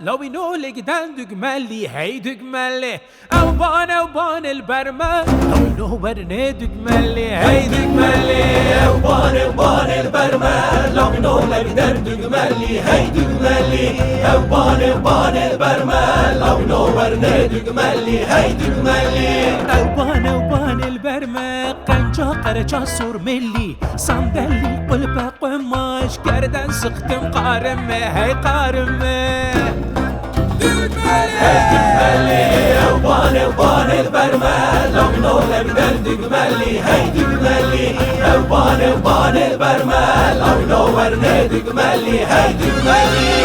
لو ينولقدان دقمالي هي دقمالي أوبان البرمة لو ينورني دقمالي هي دقمالي أوبان البرمة لو ينولقدان دقمالي هي دقمالي أوبان البرمة لو ينورني دقمالي هي دقمالي أوبان البرمة قنجا قرجا صور ملي صندلي قلبا قماش كردان سختم قارمة هي قارمة دقمالي أوبان البرمة لو ينولقدان دقمالي هي دقمالي أوبان البرمة لو ينورني دقمالي هي دقمالي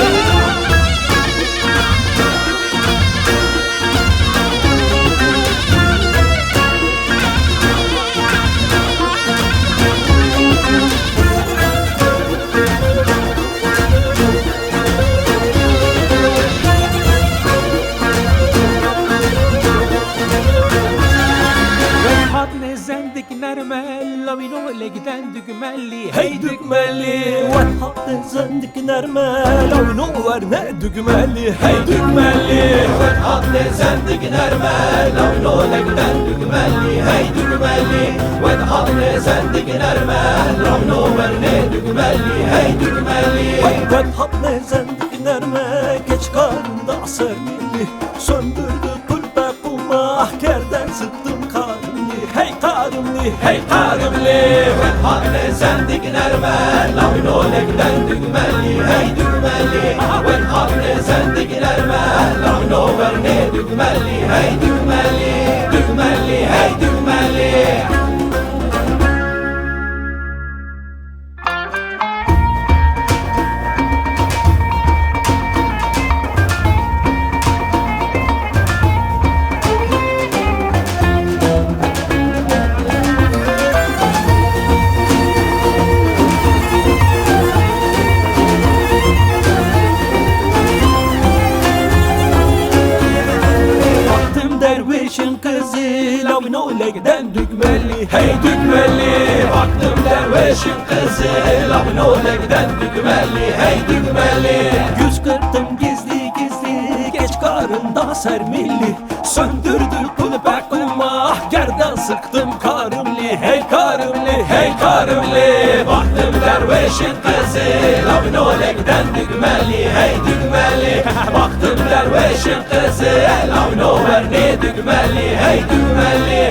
زندك نرمل لو ينولقدان دقمالي هي دقمالي وتحط زندك نرمل لو ينورنا دقمالي هي دقمالي وتحط زندك نرمل لو ينولقدان دقمالي هي دقمالي وتحط زندك نرمل لو ينورنا دقمالي هي دقمالي وتحط زندك نرمل كش karnında asır milli söndürdü kulbe kumah kerden sıktım karımli hey karımli hey karımli وتحط زندك نرمل لو ينولقدان دقمالي هي دقمالي وتحط زندك نرمل لو ينورني دقمالي هي دقمالي دقمالي هي دقمالي dervişin kızı لو ينولقدان دقمالي هي دقمالي baktım dervişin kızı لو ينولقدان دقمالي hey دقمالي yüz kırptım gizli geç karında sermilli söndürdü kulübe kumah gerdan sıktım karımli hey karımli hey karımli baktım dervişin kızı لو ينولقدان دقمالي hey دقمالي baktım dervişin kızı لو ينورني دقمالي هي دقمالي